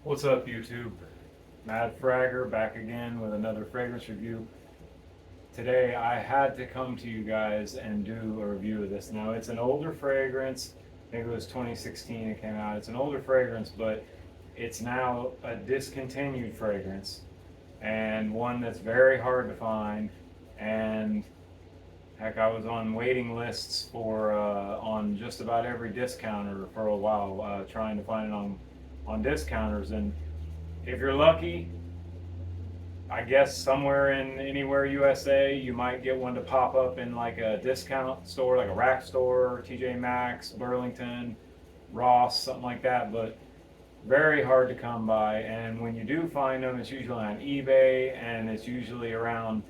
What's up, YouTube? Mad Fragger back again with another fragrance review. Today I had to come to you guys and do a review of this. Now it's an older fragrance. I think it was 2016 it came out. It's an older fragrance, but it's now a discontinued fragrance and one that's very hard to find. And heck, I was on waiting lists for on just about every discounter for a while, trying to find it on discounters. And if you're lucky, I guess somewhere in anywhere USA, you might get one to pop up in like a discount store, like a rack store, TJ Maxx, Burlington, Ross, something like that. But very hard to come by. And when you do find them, it's usually on eBay, and it's usually around.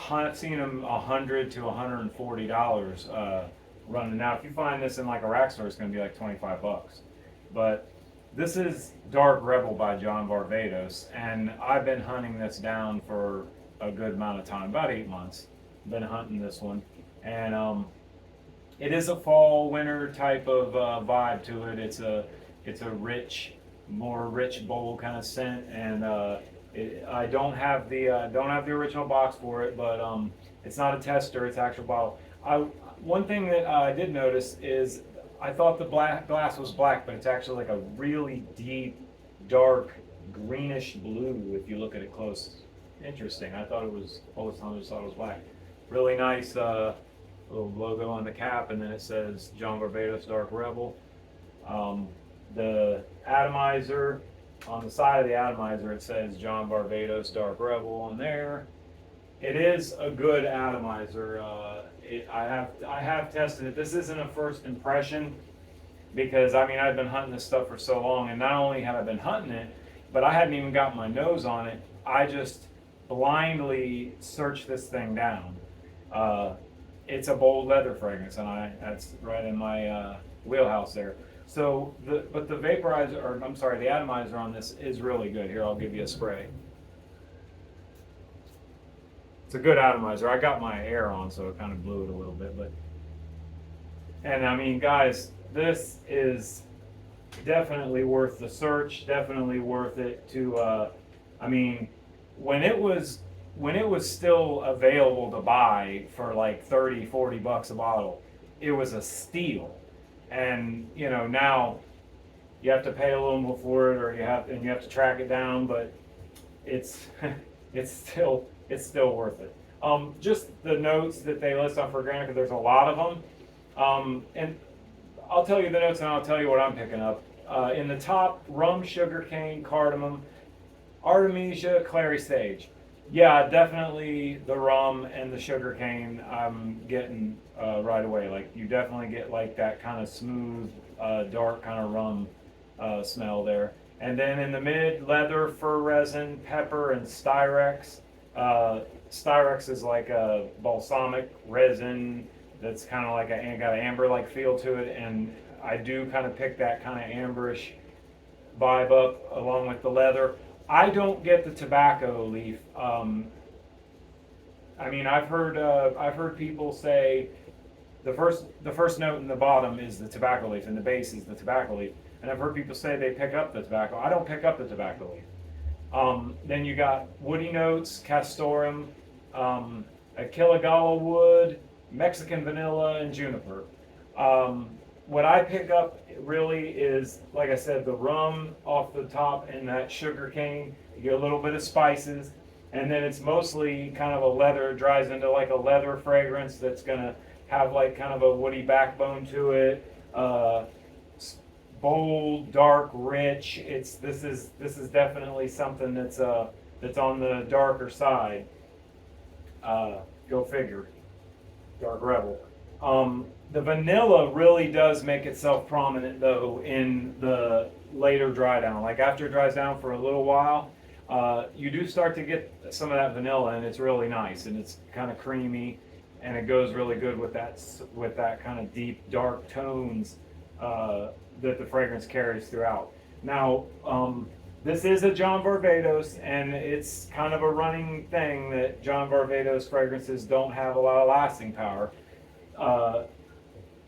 I've seen them $100 to $140 running. Now, if you find this in like a rack store, it's going to be like 25 bucks. But this is Dark Rebel by John Varvatos, and I've been hunting this down for a good amount of time, about 8 months. Been hunting this one, and it is a fall winter type of vibe to it. It's a rich, more rich bowl kind of scent, and I don't have the original box for it, but it's not a tester; it's actual bottle. One thing that I did notice is I thought the black glass was black, but it's actually like a really deep, dark, greenish blue if you look at it close. Interesting. I thought it was all the time I just thought it was black. Really nice little logo on the cap, and then it says John Varvatos Dark Rebel. The atomizer, on the side of the atomizer, it says John Varvatos Dark Rebel on there. It is a good atomizer. I have tested it. This isn't a first impression because I mean I've been hunting this stuff for so long, and not only have I been hunting it, but I hadn't even got my nose on it. I just blindly searched this thing down. It's a bold leather fragrance, and that's right in my wheelhouse there. So the vaporizer, or I'm sorry, the atomizer on this is really good. Here, I'll give you a spray. It's a good atomizer. I got my air on, so it kind of blew it a little bit, but and I mean, guys, this is definitely worth the search. Definitely worth it to. I mean, when it was still available to buy for like 30, 40 bucks a bottle, it was a steal. And you know now you have to pay a little more for it, or you have to track it down, but it's it's still worth it. Just the notes that they list on for granted, because there's a lot of them. And I'll tell you the notes, and I'll tell you what I'm picking up. In the top, rum, sugarcane, cardamom, artemisia, clary sage. Yeah, definitely the rum and the sugarcane I'm getting right away. Like you definitely get like that kind of smooth, dark kind of rum smell there. And then in the mid, leather, fir resin, pepper, and styrex. Styrex is like a balsamic resin that's kind of like got an amber-like feel to it, and I do kind of pick that kind of amberish vibe up along with the leather. I don't get the tobacco leaf. I mean, I've heard people say the first note in the bottom is the tobacco leaf, and the base is the tobacco leaf. And I've heard people say they pick up the tobacco. I don't pick up the tobacco leaf. Then you got woody notes, castoreum, a kilogala wood, Mexican vanilla, and juniper. What I pick up really is, like I said, the rum off the top and that sugar cane. You get a little bit of spices, and then it's mostly kind of a leather. It dries into like a leather fragrance that's gonna have like kind of a woody backbone to it. Bold, dark, rich. This is definitely something that's on the darker side. Go figure. Dark Rebel. The vanilla really does make itself prominent though in the later dry down. Like after it dries down for a little while, you do start to get some of that vanilla, and it's really nice, and it's kind of creamy, and it goes really good with that kind of deep dark tones that the fragrance carries throughout. Now, this is a John Varvatos, and it's kind of a running thing that John Varvatos fragrances don't have a lot of lasting power.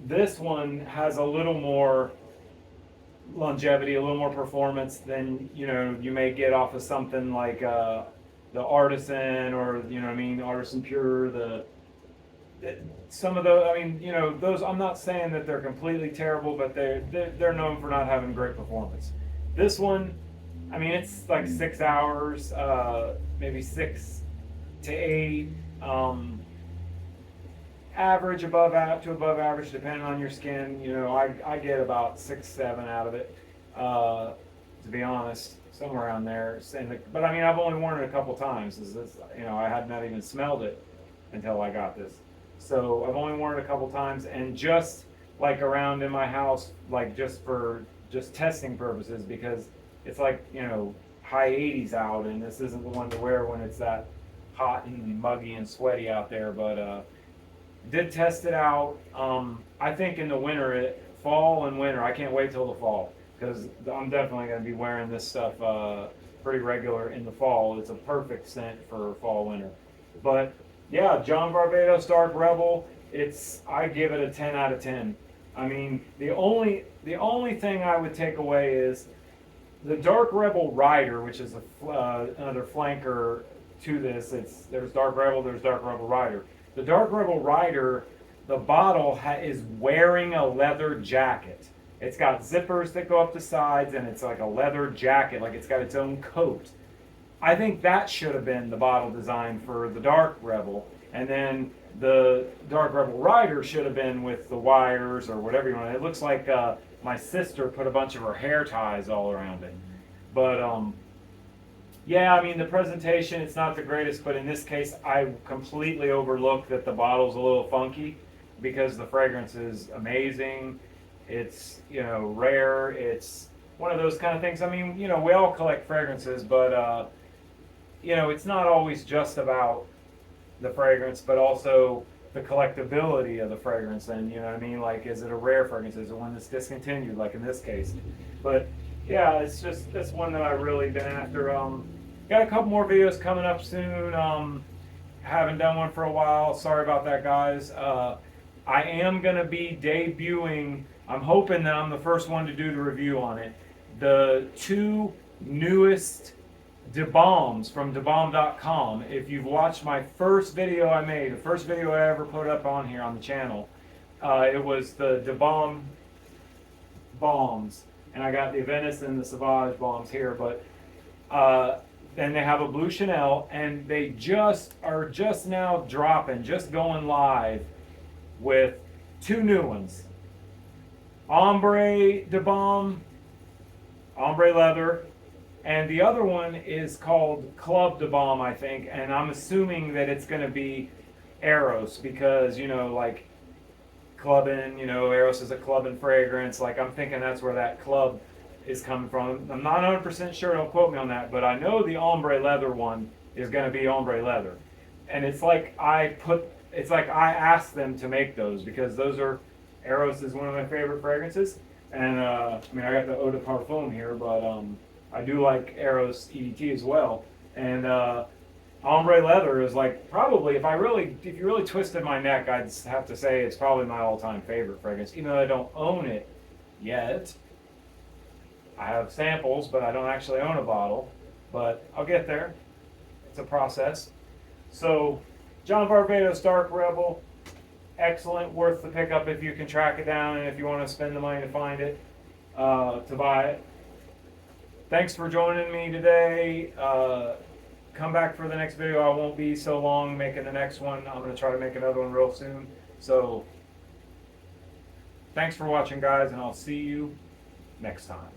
This one has a little more longevity, a little more performance than you may get off of something like the Artisan, or what I mean, Artisan Pure. Some of those, I mean, those. I'm not saying that they're completely terrible, but they're known for not having great performance. This one, I mean, it's like 6 hours, maybe 6 to 8. Average above average, depending on your skin. I get about 6, 7 out of it, to be honest, somewhere around there. But I mean, I've only worn it a couple times. I had not even smelled it until I got this. So I've only worn it a couple times, and just like around in my house, like just testing purposes, because it's like high 80s out, and this isn't the one to wear when it's that hot and muggy and sweaty out there. But did test it out. I think in the winter, fall and winter, I can't wait till the fall, because I'm definitely going to be wearing this stuff pretty regular in the fall. It's a perfect scent for fall, winter. But yeah, John Varvatos Dark Rebel. I give it a 10 out of 10. I mean, the only thing I would take away is the Dark Rebel Rider, which is another flanker to this. There's Dark Rebel, there's Dark Rebel Rider. The Dark Rebel Rider, the bottle is wearing a leather jacket. It's got zippers that go up the sides, and it's like a leather jacket, like it's got its own coat. I think that should have been the bottle design for the Dark Rebel, and then the Dark Rebel Rider should have been with the wires or whatever you want. It looks like my sister put a bunch of her hair ties all around it. But yeah, I mean, the presentation, it's not the greatest, but in this case, I completely overlooked that the bottle's a little funky, because the fragrance is amazing. It's, rare. It's one of those kind of things. I mean, we all collect fragrances, but, it's not always just about the fragrance, but also the collectability of the fragrance. And, you know what I mean? Like, is it a rare fragrance? Is it one that's discontinued, like in this case? But yeah, that's one that I've really been after. Got a couple more videos coming up soon. Haven't done one for a while. Sorry about that, guys. I am going to be debuting. I'm hoping that I'm the first one to do the review on it. The 2 newest DeBalms from DeBalm.com. If you've watched my first video I made, the first video I ever put up on here on the channel, it was the DeBalm bombs. And I got the Venice and the Sauvage bombs here, but then they have a Blue Chanel, and they are just now dropping, just going live with 2 new ones. Ombre de Balm, Ombre Leather, and the other one is called Club de Balm, I think, and I'm assuming that it's going to be Eros, because, like clubbing, Eros is a clubbing fragrance. Like, I'm thinking that's where that club is coming from. I'm not 100% sure, don't quote me on that, but I know the Ombre Leather one is going to be Ombre Leather. And it's like I asked them to make those, because Eros is one of my favorite fragrances. And I mean, I got the Eau de Parfum here, but I do like Eros EDT as well. And Ombre Leather is like, probably, if you really twisted my neck, I'd have to say it's probably my all-time favorite fragrance, even though I don't own it yet. I have samples, but I don't actually own a bottle. But I'll get there. It's a process. So, John Varvatos Dark Rebel, excellent, worth the pickup if you can track it down, and if you want to spend the money to find it, to buy it. Thanks for joining me today. Come back for the next video. I won't be so long making the next one. I'm going to try to make another one real soon. So, thanks for watching, guys, and I'll see you next time.